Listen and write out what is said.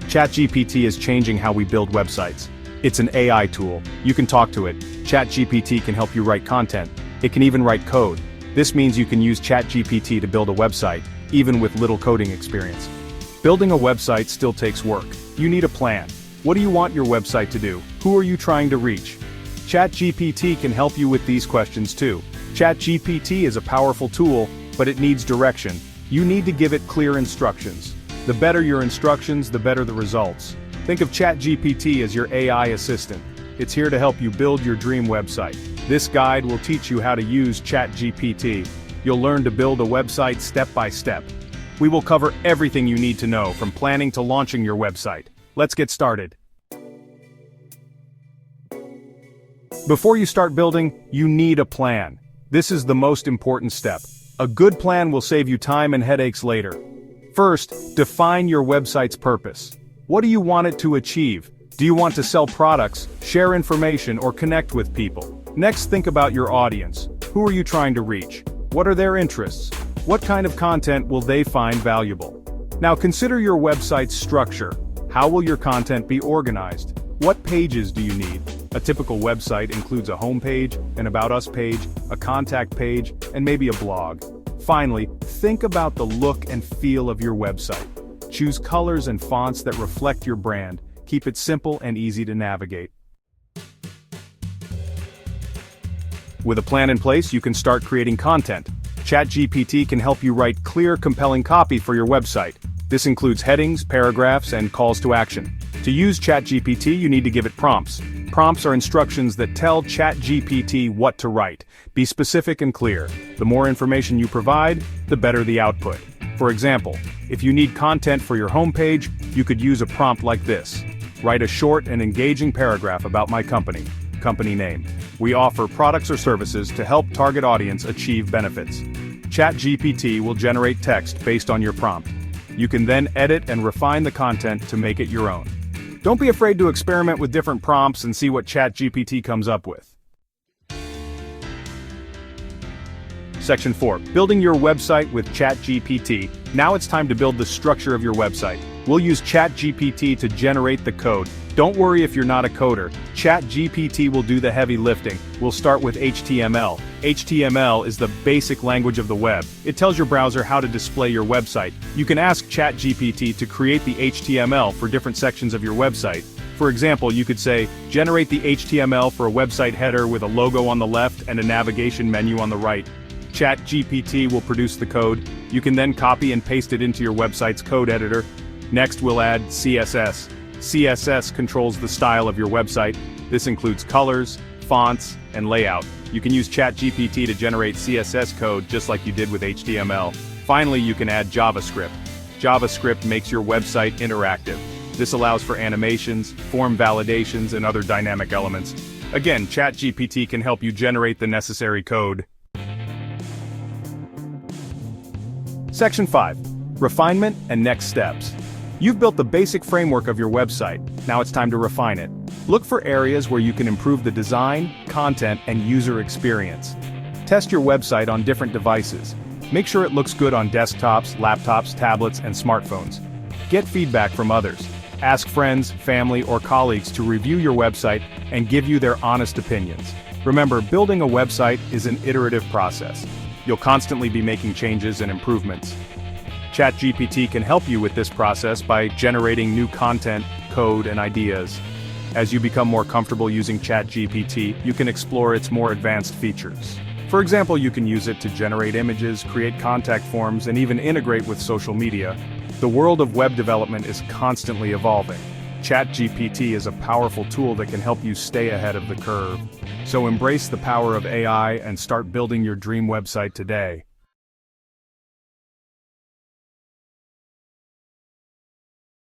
ChatGPT is changing how we build websites. It's an AI tool. You can talk to it. ChatGPT can help you write content. It can even write code. This means you can use ChatGPT to build a website, even with little coding experience. Building a website still takes work. You need a plan. What do you want your website to do? Who are you trying to reach? ChatGPT can help you with these questions too. ChatGPT is a powerful tool, but it needs direction. You need to give it clear instructions. The better your instructions, the better the results. Think of ChatGPT as your AI assistant. It's here to help you build your dream website. This guide will teach you how to use ChatGPT. You'll learn to build a website step by step. We will cover everything you need to know from planning to launching your website. Let's get started. Before you start building, you need a plan. This is the most important step. A good plan will save you time and headaches later. First, define your website's purpose. What do you want it to achieve? Do you want to sell products, share information, or connect with people? Next, think about your audience. Who are you trying to reach? What are their interests? What kind of content will they find valuable? Now consider your website's structure. How will your content be organized? What pages do you need? A typical website includes a home page, an About Us page, a contact page, and maybe a blog. Finally, think about the look and feel of your website. Choose colors and fonts that reflect your brand. Keep it simple and easy to navigate. With a plan in place, you can start creating content. ChatGPT can help you write clear, compelling copy for your website. This includes headings, paragraphs, and calls to action. To use ChatGPT, you need to give it prompts. Prompts are instructions that tell ChatGPT what to write. Be specific and clear. The more information you provide, the better the output. For example, if you need content for your homepage, you could use a prompt like this. Write a short and engaging paragraph about my company. Company name. We offer products or services to help target audience achieve benefits. ChatGPT will generate text based on your prompt. You can then edit and refine the content to make it your own. Don't be afraid to experiment with different prompts and see what ChatGPT comes up with. Section 4. Building your website with ChatGPT. Now it's time to build the structure of your website. We'll use ChatGPT to generate the code. Don't worry if you're not a coder. ChatGPT will do the heavy lifting. We'll start with HTML. HTML is the basic language of the web. It tells your browser how to display your website. You can ask ChatGPT to create the HTML for different sections of your website. For example, you could say, generate the HTML for a website header with a logo on the left and a navigation menu on the right. ChatGPT will produce the code. You can then copy and paste it into your website's code editor. Next, we'll add CSS. CSS controls the style of your website. This includes colors, fonts, and layout. You can use ChatGPT to generate CSS code just like you did with HTML. Finally, you can add JavaScript. JavaScript makes your website interactive. This allows for animations, form validations, and other dynamic elements. Again, ChatGPT can help you generate the necessary code. Section 5. Refinement and next steps. You've built the basic framework of your website. Now it's time to refine it. Look for areas where you can improve the design, content, and user experience. Test your website on different devices. Make sure it looks good on desktops, laptops, tablets, and smartphones. Get feedback from others. Ask friends, family, or colleagues to review your website and give you their honest opinions. Remember, building a website is an iterative process. You'll constantly be making changes and improvements. ChatGPT can help you with this process by generating new content, code, and ideas. As you become more comfortable using ChatGPT, you can explore its more advanced features. For example, you can use it to generate images, create contact forms, and even integrate with social media. The world of web development is constantly evolving. ChatGPT is a powerful tool that can help you stay ahead of the curve. So embrace the power of AI and start building your dream website today.